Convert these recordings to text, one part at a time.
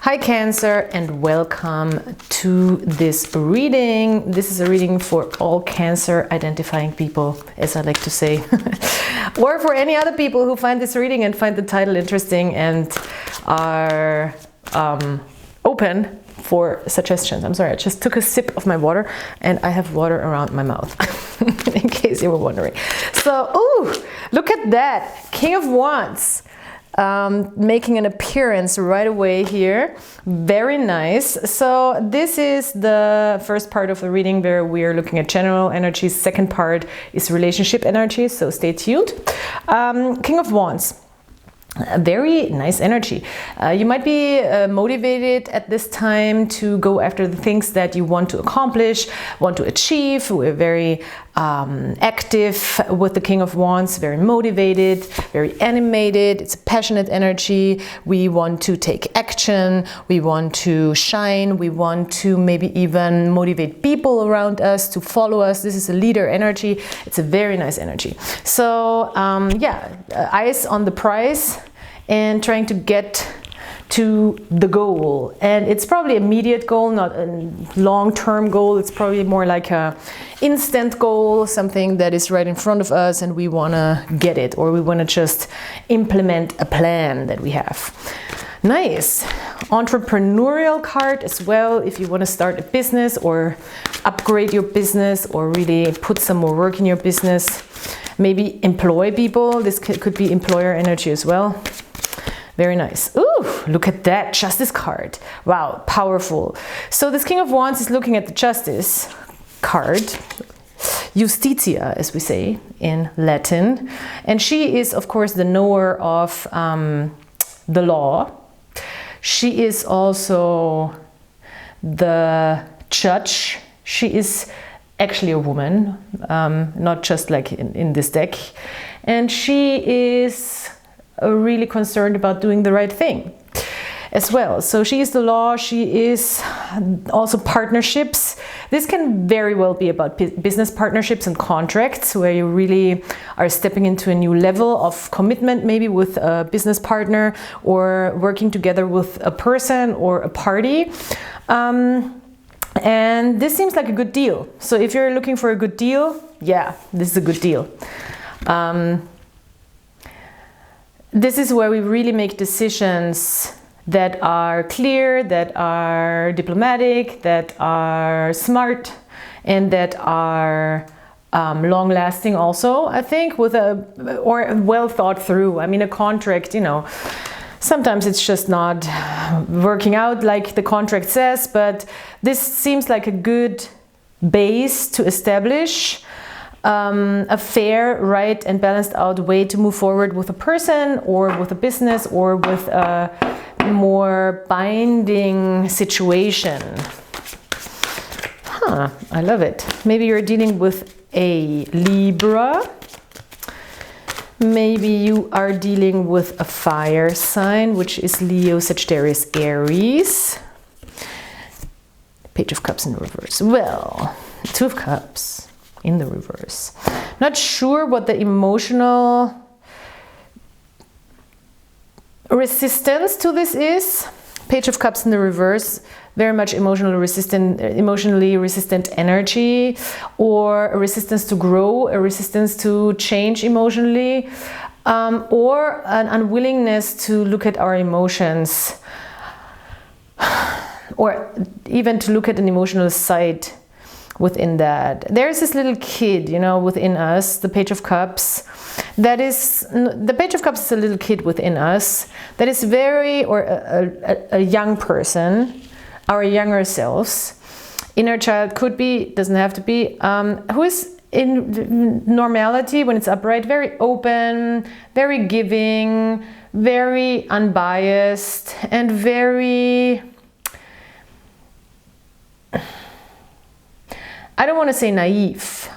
Hi Cancer, and welcome to this reading. This is a reading for all Cancer identifying people, as I like to say, or for any other people who find this reading and find the title interesting and are open for suggestions. I'm sorry, I just took a sip of my water and I have water around my mouth, in case you were wondering. So, ooh, look at that, King of Wands. Making an appearance right away here. Very nice. So this is the first part of the reading where we are looking at general energies. Second part is relationship energies, so stay tuned. King of Wands. A very nice energy. You might be motivated at this time to go after the things that you want to accomplish, want to achieve. We're very active with the King of Wands, very motivated, very animated. It's a passionate energy. We want to take action. We want to shine. We want to maybe even motivate people around us to follow us. This is a leader energy. It's a very nice energy. So yeah, eyes on the prize and trying to get to the goal. And it's probably an immediate goal, not a long-term goal. It's probably more like a instant goal, something that is right in front of us and we want to get it, or we want to just implement a plan that we have. Nice. Entrepreneurial card as well, if you want to start a business or upgrade your business or really put some more work in your business. Maybe employ people. This could be employer energy as well. Very nice. Ooh, look at that Justice card. Wow, powerful. So this King of Wands is looking at the Justice card, Justitia, as we say in Latin. And she is, of course, the knower of the law. She is also the judge. She is actually a woman, not just like in this deck. And she is really concerned about doing the right thing as well. So she is the law. She is also partnerships. This can very well be about business partnerships and contracts where you really are stepping into a new level of commitment, maybe with a business partner or working together with a person or a party. And this seems like a good deal. So if you're looking for a good deal, yeah, this is a good deal. This is where we really make decisions that are clear, that are diplomatic, that are smart, and that are long-lasting also, I think, with or well thought through. I mean, a contract, you know, sometimes it's just not working out like the contract says, but this seems like a good base to establish a fair, right, and balanced out way to move forward with a person or with a business or with a more binding situation. Huh, I love it. Maybe you're dealing with a Libra. Maybe you are dealing with a fire sign, which is Leo, Sagittarius, Aries. Page of Cups in reverse. Well, Two of Cups in the reverse. Not sure what the emotional resistance to this is. Page of Cups in the reverse. Very much emotionally resistant energy, or a resistance to grow, a resistance to change emotionally, or an unwillingness to look at our emotions, or even to look at an emotional side within that. There's this little kid, you know, within us, the Page of Cups. That is, the Page of Cups is a little kid within us that is very, or a young person, our younger selves. Inner child could be, doesn't have to be, who is in normality, when it's upright, very open, very giving, very unbiased, and very, I don't want to say naive,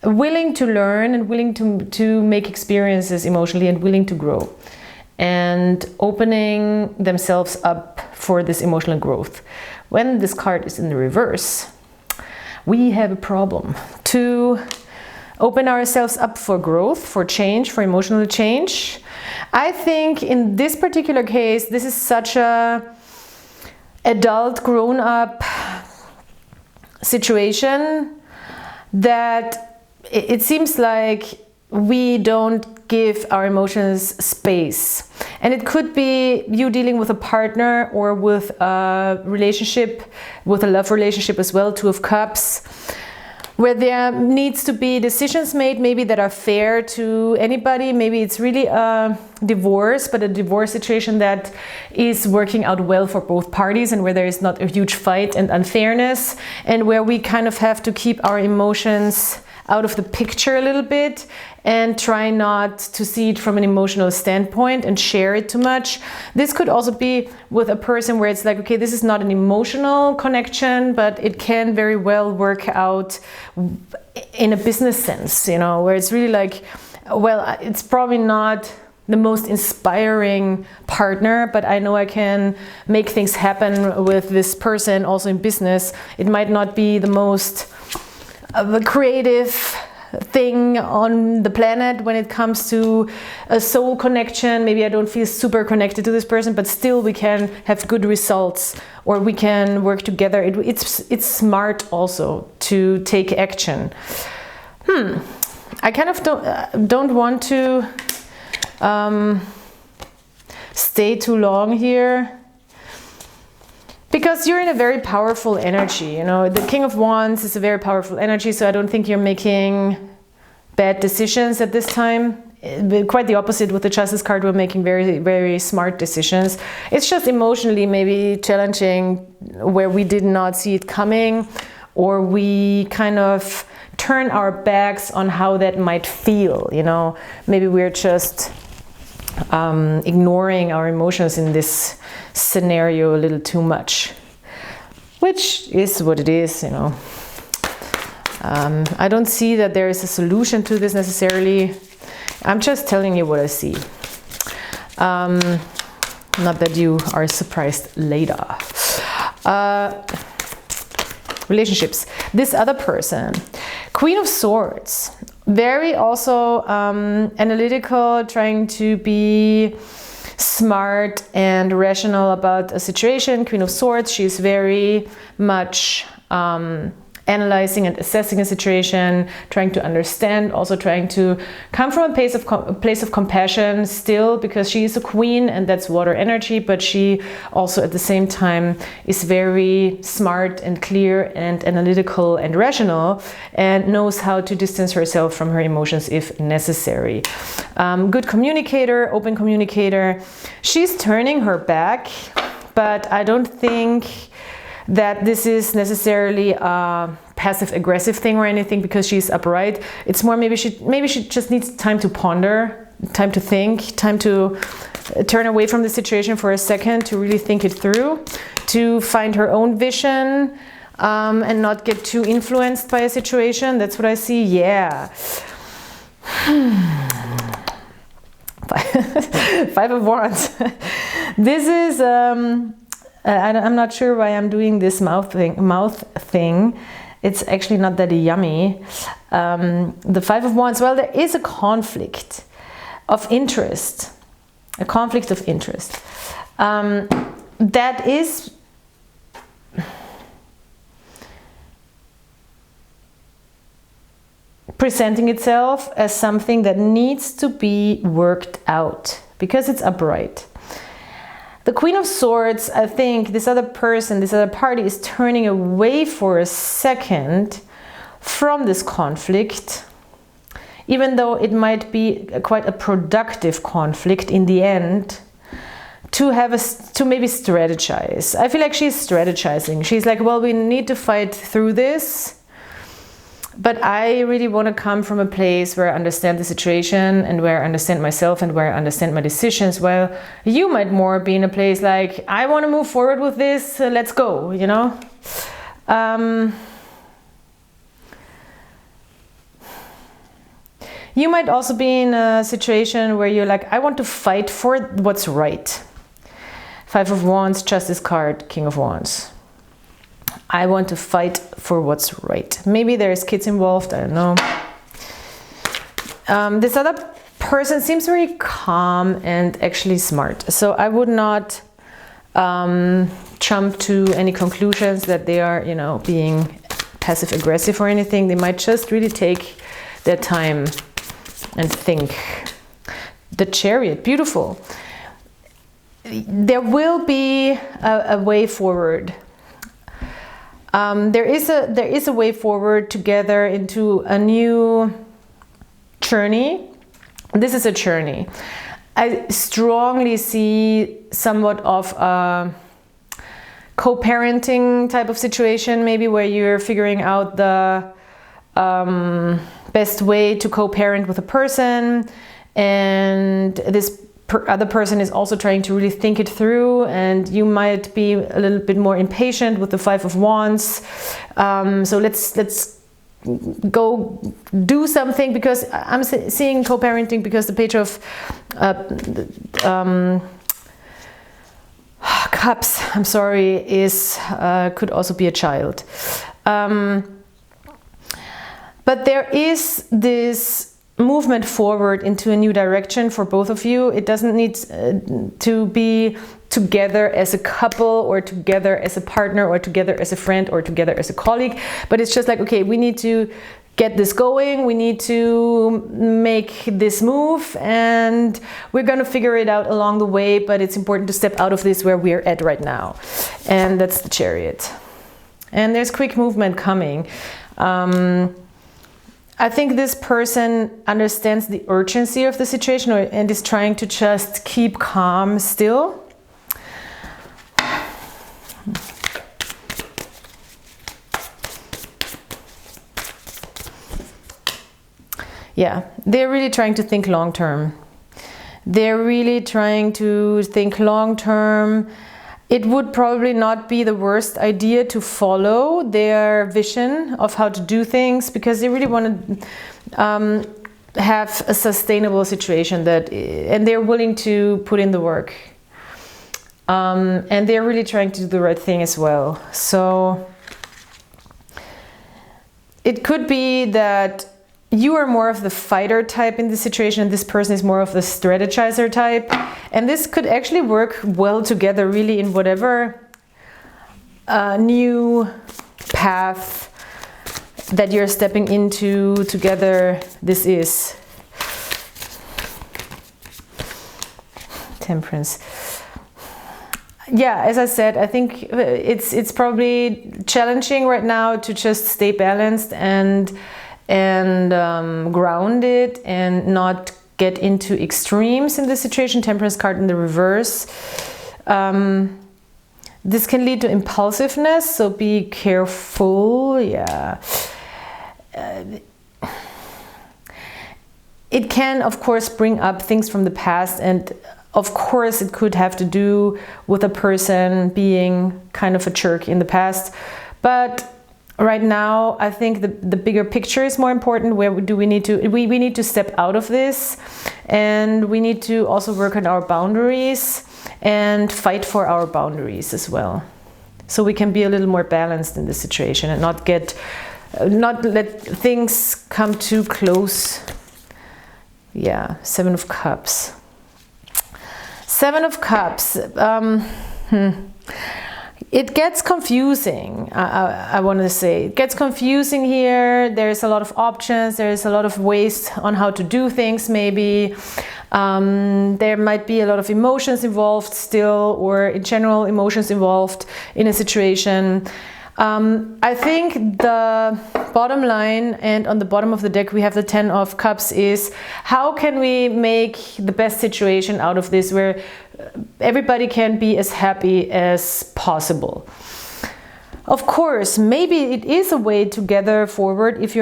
willing to learn and willing to make experiences emotionally and willing to grow and opening themselves up for this emotional growth. When this card is in the reverse, we have a problem to open ourselves up for growth, for change, for emotional change. I think in this particular case, this is such a adult, grown-up situation that it seems like we don't give our emotions space. And it could be you dealing with a partner or with a relationship, with a love relationship as well, Two of Cups, where there needs to be decisions made maybe that are fair to anybody. Maybe it's really a divorce, but a divorce situation that is working out well for both parties and where there is not a huge fight and unfairness, and where we kind of have to keep our emotions out of the picture a little bit and try not to see it from an emotional standpoint and share it too much. This could also be with a person where it's like, okay, this is not an emotional connection, but it can very well work out in a business sense, you know, where it's really like, well, it's probably not the most inspiring partner, but I know I can make things happen with this person also in business. It might not be the most creative thing on the planet when it comes to a soul connection. Maybe I don't feel super connected to this person, but still we can have good results, or we can work together. It's smart also to take action. I kind of don't want to stay too long here, because you're in a very powerful energy, you know. The King of Wands is a very powerful energy, so I don't think you're making bad decisions at this time. Quite the opposite with the Justice card, we're making very, very smart decisions. It's just emotionally maybe challenging, where we did not see it coming, or we kind of turn our backs on how that might feel, you know. Maybe we're just ignoring our emotions in this scenario a little too much, which is what it is, you know. I don't see that there is a solution to this necessarily. I'm just telling you what I see. Not that you are surprised later. Relationships. This other person, Queen of Swords, very also analytical, trying to be smart and rational about a situation. Queen of Swords, she's very much analyzing and assessing a situation, trying to understand, also trying to come from a place of compassion still, because she is a queen and that's water energy, but she also at the same time is very smart and clear and analytical and rational, and knows how to distance herself from her emotions if necessary. Good communicator, open communicator. She's turning her back, but I don't think that this is necessarily a passive-aggressive thing or anything, because she's upright. It's more maybe she just needs time to ponder, time to think, time to turn away from the situation for a second, to really think it through, to find her own vision, and not get too influenced by a situation. That's what I see. Yeah. Five of Wands. This is I'm not sure why I'm doing this mouth thing. It's actually not that yummy. The Five of Wands, well, there is a conflict of interest. A conflict of interest. That is presenting itself as something that needs to be worked out, because it's upright. The Queen of Swords, I think this other person, this other party is turning away for a second from this conflict, even though it might be quite a productive conflict in the end, to maybe strategize. I feel like she's strategizing. She's like, well, we need to fight through this, but I really want to come from a place where I understand the situation and where I understand myself and where I understand my decisions. Well, you might more be in a place like, I want to move forward with this, let's go, you know. You might also be in a situation where you're like, I want to fight for what's right. Five of Wands, Justice card, King of Wands. I want to fight for what's right. Maybe there's kids involved, I don't know. This other person seems very calm and actually smart. So I would not jump to any conclusions that they are, you know, being passive aggressive or anything. They might just really take their time and think. The Chariot, beautiful. There will be a way forward. There is a way forward together into a new journey. This is a journey. I strongly see somewhat of a co-parenting type of situation, maybe where you're figuring out the best way to co-parent with a person, and this other person is also trying to really think it through, and you might be a little bit more impatient with the Five of Wands. So let's go do something, because I'm seeing co-parenting, because the Page of Cups, I'm sorry, is could also be a child. But there is this movement forward into a new direction for both of you. It doesn't need to be together as a couple, or together as a partner, or together as a friend, or together as a colleague, but it's just like, okay, we need to get this going, we need to make this move, and we're going to figure it out along the way, but it's important to step out of this where we're at right now. And that's the Chariot. And there's quick movement coming. I think this person understands the urgency of the situation, and is trying to just keep calm still. Yeah, they're really trying to think long term. They're really trying to think long term. It would probably not be the worst idea to follow their vision of how to do things, because they really want to have a sustainable situation, and they're willing to put in the work. And they're really trying to do the right thing as well. So it could be that you are more of the fighter type in this situation, and this person is more of the strategizer type. And this could actually work well together, really, in whatever new path that you're stepping into together this is. Temperance. Yeah, as I said, I think it's probably challenging right now to just stay balanced and grounded, and not get into extremes in this situation. Temperance card in the reverse. This can lead to impulsiveness, so be careful. Yeah. It can, of course, bring up things from the past, and of course it could have to do with a person being kind of a jerk in the past. But right now, I think the bigger picture is more important. Where do we need to? We need to step out of this, and we need to also work on our boundaries and fight for our boundaries as well, so we can be a little more balanced in this situation and not let things come too close. Yeah, Seven of Cups. Seven of Cups. It gets confusing, I want to say. It gets confusing here. There's a lot of options. There's a lot of ways on how to do things, maybe. There might be a lot of emotions involved still, or in general emotions involved in a situation. I think the bottom line, and on the bottom of the deck we have the Ten of Cups, is how can we make the best situation out of this, where everybody can be as happy as possible. Of course, maybe it is a way together forward. If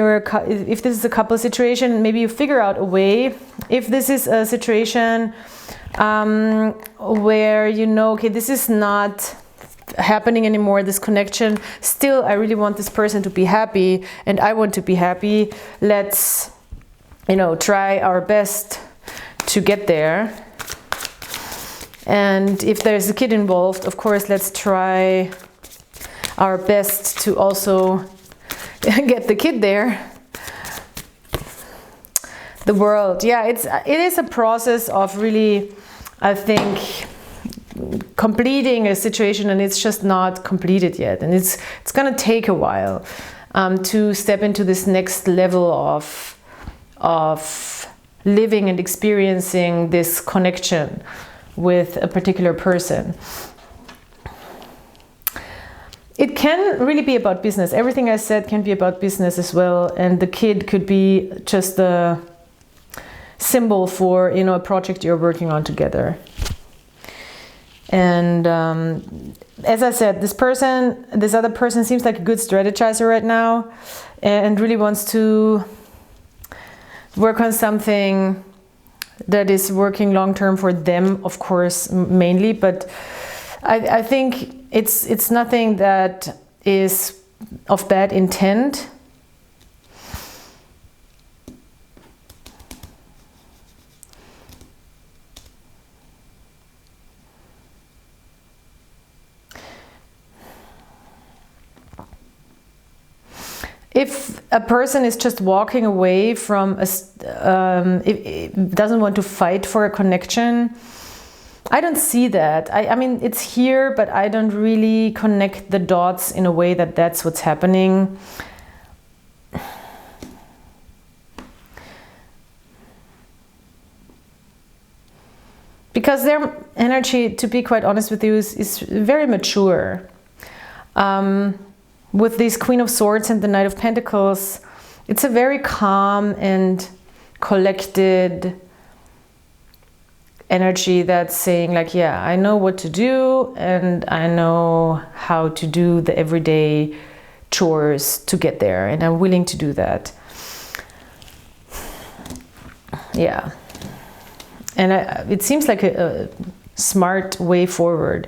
this is a couple situation, maybe you figure out a way. If this is a situation where you know, okay, this is not happening anymore, this connection, still I really want this person to be happy, and I want to be happy. Let's, you know, try our best to get there. And if there's a kid involved, of course, let's try our best to also get the kid there. The World, yeah, it is a process of really, I think, completing a situation and it's just not completed yet, and it's gonna take a while to step into this next level of living and experiencing this connection with a particular person. It can really be about business. Everything I said can be about business as well, and the kid could be just a symbol for, you know, a project you're working on together. And as I said, this other person seems like a good strategizer right now, and really wants to work on something that is working long term for them, of course, mainly. But I think it's nothing that is of bad intent. If a person is just walking away from it doesn't want to fight for a connection, I don't see that. I mean, it's here, but I don't really connect the dots in a way that that's what's happening. Because their energy, to be quite honest with you, is very mature. With this Queen of Swords and the Knight of Pentacles, it's a very calm and collected energy that's saying like, yeah, I know what to do and I know how to do the everyday chores to get there, and I'm willing to do that. Yeah. And it seems like a smart way forward.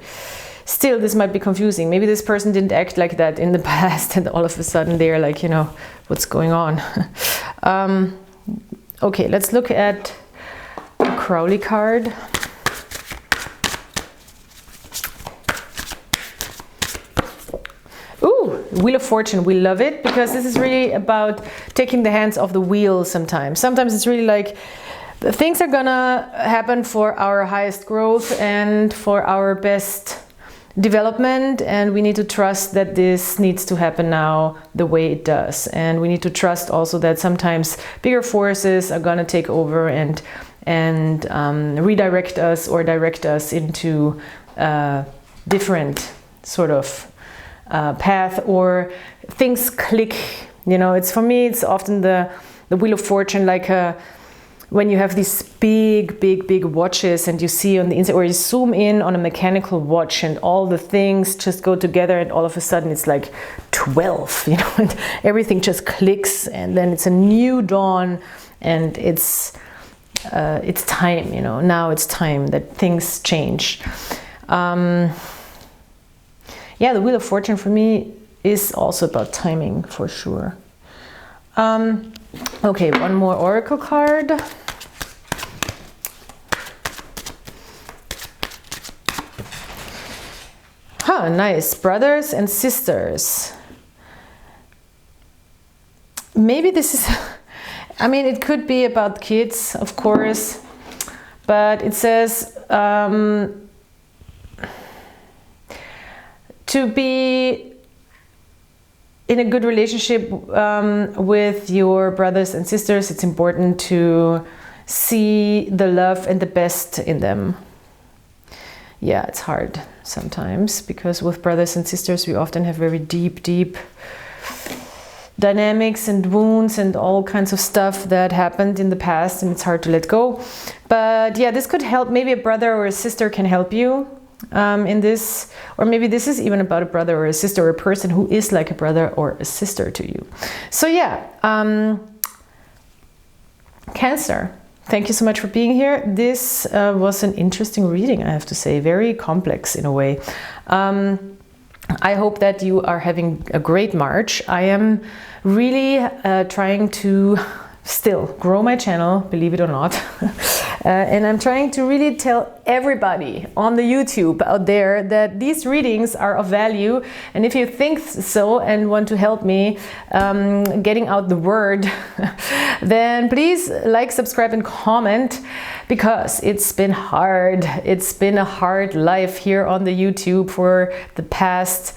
Still, this might be confusing. Maybe this person didn't act like that in the past and all of a sudden they're like, you know, what's going on? Okay, let's look at the Crowley card. Ooh, Wheel of Fortune. We love it because this is really about taking the hands off the wheel sometimes. Sometimes it's really like things are gonna happen for our highest growth and for our best development, and we need to trust that this needs to happen now the way it does. And we need to trust also that sometimes bigger forces are gonna take over and redirect us or direct us into a different sort of path, or things click. You know, it's, for me, it's often the Wheel of Fortune, like when you have these big watches and you see on the inside, or you zoom in on a mechanical watch and all the things just go together and all of a sudden it's like 12, you know, and everything just clicks, and then it's a new dawn, and it's time, you know, now it's time that things change. Yeah, the Wheel of Fortune for me is also about timing, for sure. Okay, one more oracle card. Huh, nice. Brothers and sisters. Maybe this is, I mean, it could be about kids, of course, but it says to be in a good relationship with your brothers and sisters, it's important to see the love and the best in them. Yeah, it's hard sometimes, because with brothers and sisters we often have very deep dynamics and wounds and all kinds of stuff that happened in the past, and it's hard to let go. But yeah, this could help. Maybe a brother or a sister can help you in this, or maybe this is even about a brother or a sister, or a person who is like a brother or a sister to you. So yeah, Cancer, thank you so much for being here. This was an interesting reading, I have to say, very complex in a way. I hope that you are having a great March. I am really trying to still grow my channel, believe it or not. And I'm trying to really tell everybody on the YouTube out there that these readings are of value. And if you think so and want to help me getting out the word, then please like, subscribe and comment, because it's been hard. It's been a hard life here on the YouTube for the past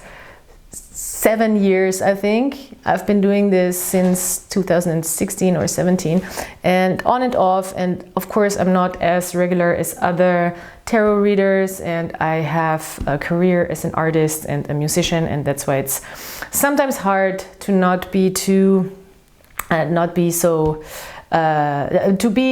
7 years, I think. I've been doing this since 2016 or 17, and on and off. And of course, I'm not as regular as other tarot readers, and I have a career as an artist and a musician, and that's why it's sometimes hard to not be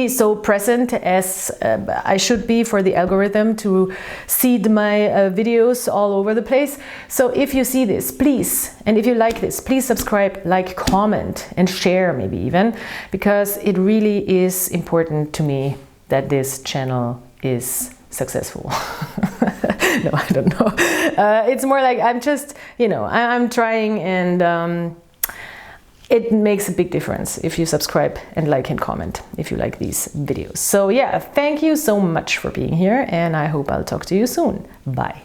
so present as I should be for the algorithm to seed my videos all over the place. So if you see this, please, and if you like this, please subscribe, like, comment and share, maybe even, because it really is important to me that this channel is successful. No, I don't know. It's more like I'm just, you know, I'm trying, and it makes a big difference if you subscribe and like and comment if you like these videos. So yeah, thank you so much for being here, and I hope I'll talk to you soon. Bye.